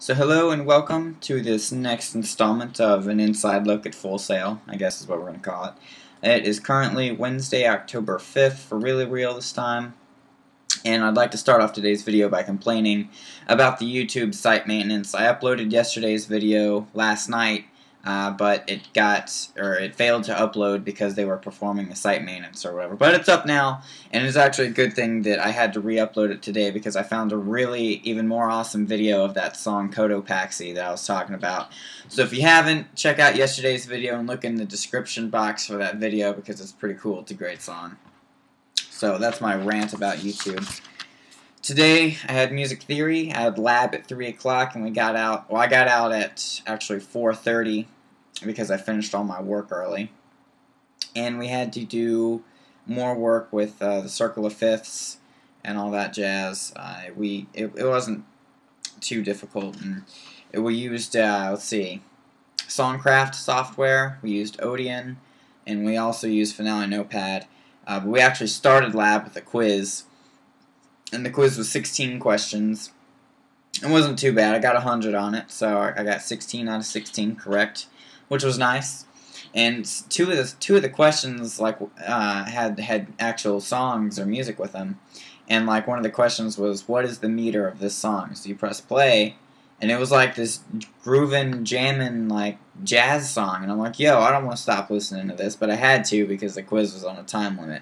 So hello and welcome to this next installment of an inside look at Full Sail, I guess is what we're going to call it. It is currently Wednesday, October 5th, for really real this time. And I'd like to start off today's video by complaining about the YouTube site maintenance. I uploaded yesterday's video last night, but it failed to upload because they were performing the site maintenance or whatever. But it's up now, and it's actually a good thing that I had to re-upload it today because I found a really even more awesome video of that song Cotopaxi that I was talking about. So if you haven't, check out yesterday's video and look in the description box for that video because it's pretty cool. It's a great song. So that's my rant about YouTube. Today I had music theory. I had lab at 3 o'clock and we got out. Well, I got out at actually 4:30 because I finished all my work early. And we had to do more work with the circle of fifths and all that jazz. It wasn't too difficult. And we used let's see, Songcraft software. We used Odeon, and we also used Finale Notepad. But we actually started lab with a quiz, and the quiz was 16 questions. It wasn't too bad. I got 100 on it, so I got 16 out of 16 correct, which was nice. And two of the questions had actual songs or music with them, and like one of the questions was, "What is the meter of this song?" So you press play, and it was like this groovin', jammin', like jazz song, and I'm like, yo, I don't want to stop listening to this, but I had to because the quiz was on a time limit.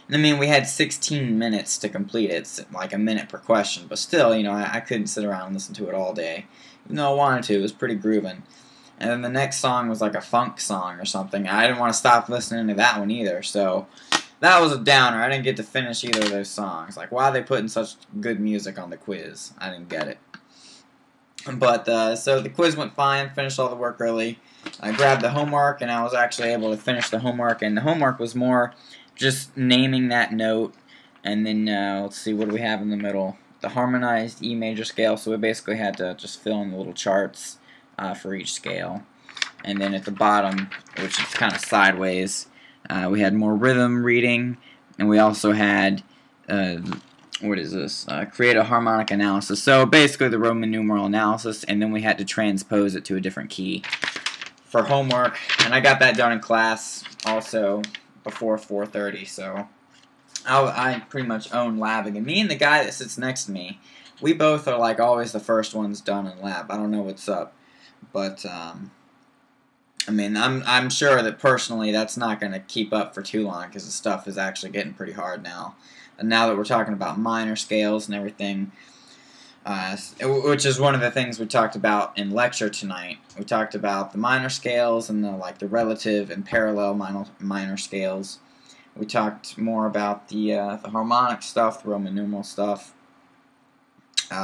And I mean, we had 16 minutes to complete it. It's like a minute per question, but still, you know, I couldn't sit around and listen to it all day, even though I wanted to. It was pretty groovin'. And then the next song was like a funk song or something. I didn't want to stop listening to that one either, so that was a downer. I didn't get to finish either of those songs. Like, why are they putting such good music on the quiz? I didn't get it. But, so the quiz went fine, finished all the work early. I grabbed the homework, and I was actually able to finish the homework, and the homework was more just naming that note, and then, let's see, what do we have in the middle? The harmonized E major scale, so we basically had to just fill in the little charts for each scale. And then at the bottom, which is kind of sideways, we had more rhythm reading, and we also had what is this? Create a harmonic analysis. So basically the Roman numeral analysis, and then we had to transpose it to a different key for homework. And I got that done in class also before 4:30. So I pretty much own labbing. And me and the guy that sits next to me, we both are like always the first ones done in lab. I don't know what's up, but I mean, I'm sure that personally that's not going to keep up for too long because the stuff is actually getting pretty hard now. And now that we're talking about minor scales and everything, which is one of the things we talked about in lecture tonight. We talked about the minor scales and the relative and parallel minor scales. We talked more about the harmonic stuff, the Roman numeral stuff.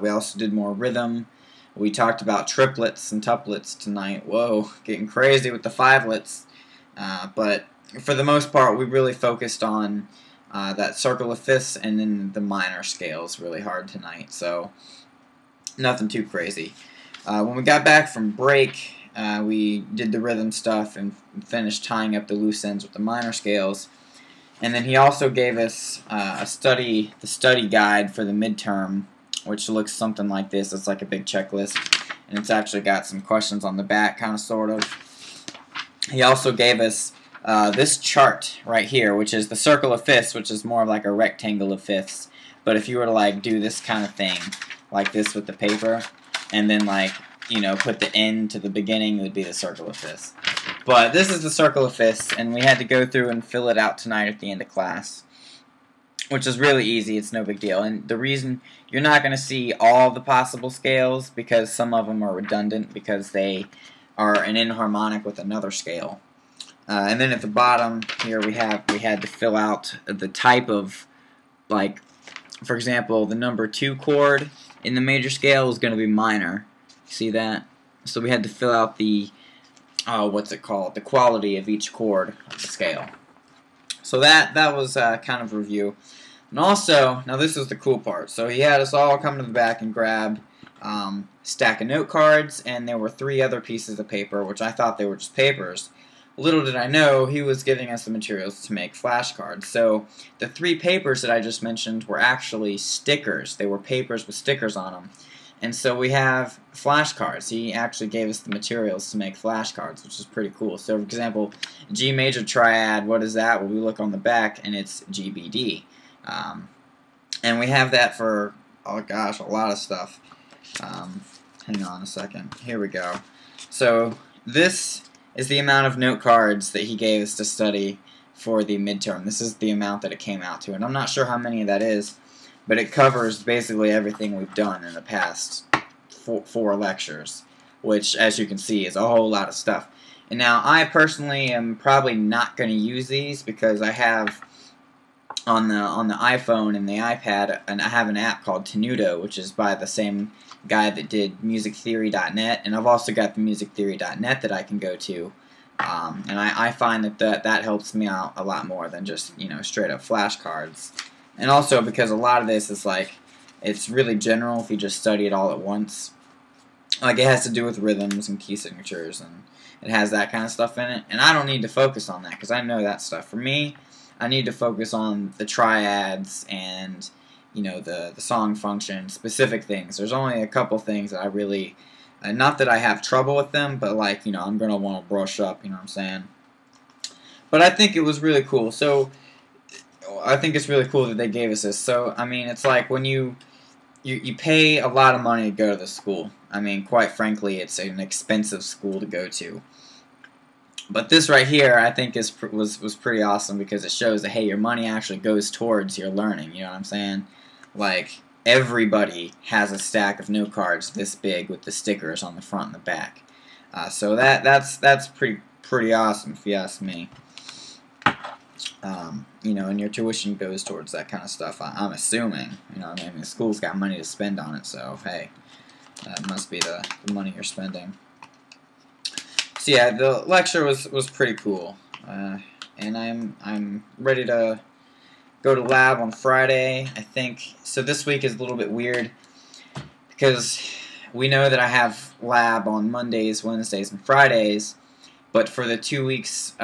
We also did more rhythm. We talked about triplets and tuplets tonight. Whoa, getting crazy with the fivelets. But for the most part, we really focused on that circle of fifths and then the minor scales really hard tonight. So nothing too crazy. When we got back from break, we did the rhythm stuff and finished tying up the loose ends with the minor scales. And then he also gave us the study guide for the midterm, which looks something like this. It's like a big checklist, and it's actually got some questions on the back, kind of, sort of. He also gave us this chart right here, which is the circle of fifths, which is more like a rectangle of fifths. But if you were to like do this kind of thing, like this with the paper, and then like, you know, put the end to the beginning, it would be the circle of fifths. But this is the circle of fifths, and we had to go through and fill it out tonight at the end of class, which is really easy. It's no big deal. And the reason you're not going to see all the possible scales because some of them are redundant because they are an inharmonic with another scale. And then at the bottom here we had to fill out the type of, like, for example, the number 2 chord in the major scale is going to be minor. See that? So we had to fill out the what's it called? The quality of each chord of the scale. So that was kind of review. And also, now this is the cool part. So he had us all come to the back and grab stack of note cards, and there were 3 other pieces of paper, which I thought they were just papers. Little did I know, he was giving us the materials to make flashcards. So the 3 papers that I just mentioned were actually stickers. They were papers with stickers on them. And so we have flashcards. He actually gave us the materials to make flashcards, which is pretty cool. So, for example, G major triad, what is that? Well, we look on the back, and it's GBD. And we have that for, oh gosh, a lot of stuff. Hang on a second. Here we go. So this is the amount of note cards that he gave us to study for the midterm. This is the amount that it came out to, and I'm not sure how many that is, but it covers basically everything we've done in the past four lectures, which, as you can see, is a whole lot of stuff. And now, I personally am probably not going to use these because I have on the iPhone and the iPad, and I have an app called Tenuto, which is by the same guy that did musictheory.net, and I've also got the musictheory.net that I can go to, and I find that helps me out a lot more than just, you know, straight up flashcards. And also because a lot of this is like, it's really general if you just study it all at once. Like, it has to do with rhythms and key signatures, and it has that kind of stuff in it, and I don't need to focus on that because I know that stuff. For me, I need to focus on the triads and, you know, the song function, specific things. There's only a couple things that I really, not that I have trouble with them, but like, you know, I'm going to want to brush up, you know what I'm saying? But I think it was really cool. So, I think it's really cool that they gave us this. So, I mean, it's like when you pay a lot of money to go to the school. I mean, quite frankly, it's an expensive school to go to. But this right here, I think, was pretty awesome because it shows that, hey, your money actually goes towards your learning. You know what I'm saying? Like, everybody has a stack of note cards this big with the stickers on the front and the back. So that's pretty awesome if you ask me. You know, and your tuition goes towards that kind of stuff. I'm assuming. You know, I mean, the school's got money to spend on it, so hey, that must be the money you're spending. So yeah, the lecture was pretty cool, and I'm ready to go to lab on Friday, I think. So this week is a little bit weird because we know that I have lab on Mondays, Wednesdays, and Fridays. But for the 2 weeks,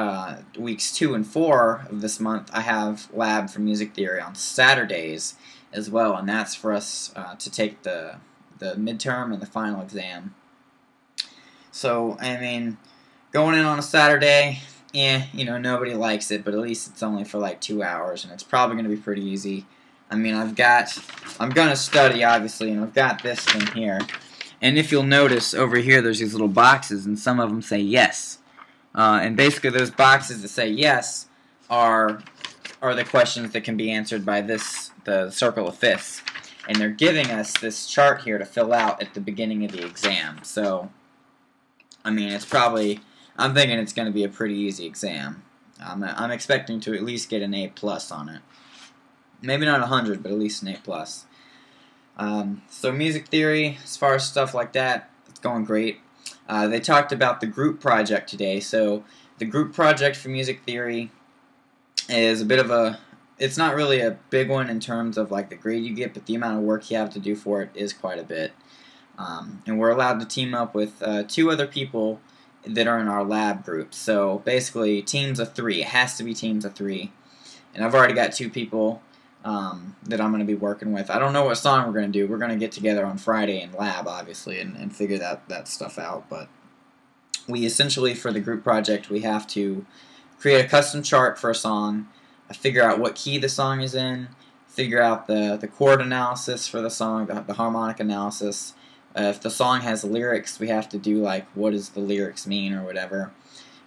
weeks 2 and 4 of this month, I have lab for music theory on Saturdays as well, and that's for us to take the midterm and the final exam. So, I mean, going in on a Saturday, you know, nobody likes it, but at least it's only for like 2 hours, and it's probably going to be pretty easy. I mean, I'm going to study, obviously, and I've got this thing here. And if you'll notice, over here there's these little boxes, and some of them say yes. And basically those boxes that say yes are the questions that can be answered by the circle of fifths. And they're giving us this chart here to fill out at the beginning of the exam. So, I mean, I'm thinking it's going to be a pretty easy exam. I'm expecting to at least get an A+ on it. Maybe not 100, but at least an A+. So music theory, as far as stuff like that, it's going great. They talked about the group project today. So the group project for music theory is a bit of a, it's not really a big one in terms of like the grade you get, but the amount of work you have to do for it is quite a bit. And we're allowed to team up with 2 other people that are in our lab group. So basically teams of 3. It has to be teams of 3. And I've already got 2 people that I'm going to be working with. I don't know what song we're going to do. We're going to get together on Friday in lab, obviously, and figure that stuff out. But we essentially, for the group project, we have to create a custom chart for a song, figure out what key the song is in, figure out the chord analysis for the song, the harmonic analysis. If the song has lyrics, we have to do, like, what does the lyrics mean or whatever.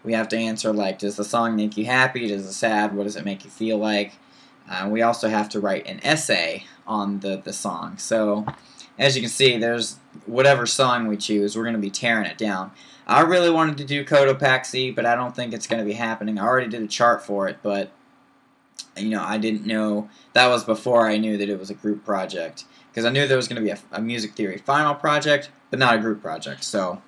We have to answer, like, does the song make you happy? Does it sad? What does it make you feel like? We also have to write an essay on the song. So, as you can see, there's whatever song we choose, we're going to be tearing it down. I really wanted to do Cotopaxi, but I don't think it's going to be happening. I already did a chart for it, but, you know, I didn't know. That was before I knew that it was a group project. Because I knew there was going to be a music theory final project, but not a group project. So,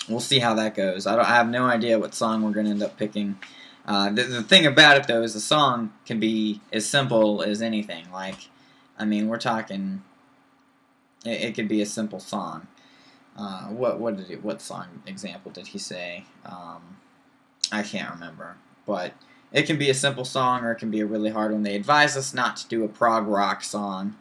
we'll see how that goes. I have no idea what song we're going to end up picking. The thing about it, though, is the song can be as simple as anything. Like, I mean, we're talking, it could be a simple song. What song example did he say? I can't remember. But it can be a simple song, or it can be a really hard one. They advise us not to do a prog rock song,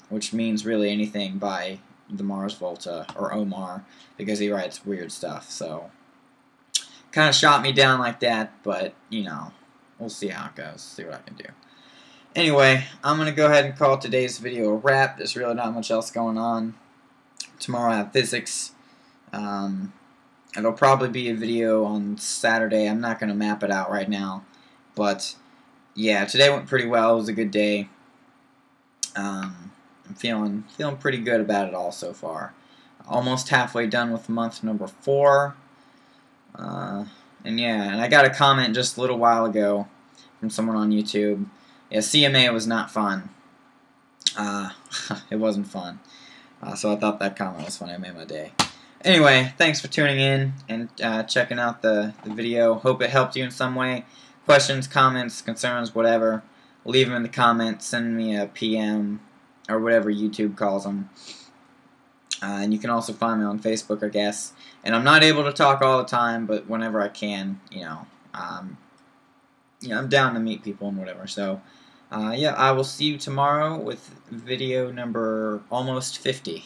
which means really anything by the Mars Volta, or Omar, because he writes weird stuff. So kind of shot me down like that, but you know, we'll see how it goes. See what I can do. Anyway, I'm going to go ahead and call today's video a wrap. There's really not much else going on. Tomorrow I have physics. It'll probably be a video on Saturday. I'm not going to map it out right now. But, yeah, today went pretty well. It was a good day. I'm feeling pretty good about it all so far. Almost halfway done with month number 4. And yeah, and I got a comment just a little while ago from someone on YouTube. Yeah, CMA was not fun. It wasn't fun. So I thought that comment was funny. It made my day. Anyway, thanks for tuning in and checking out the video. Hope it helped you in some way. Questions, comments, concerns, whatever. Leave them in the comments. Send me a PM or whatever YouTube calls them. And you can also find me on Facebook, I guess. And I'm not able to talk all the time, but whenever I can, you know, I'm down to meet people and whatever. So, yeah, I will see you tomorrow with video number almost 50.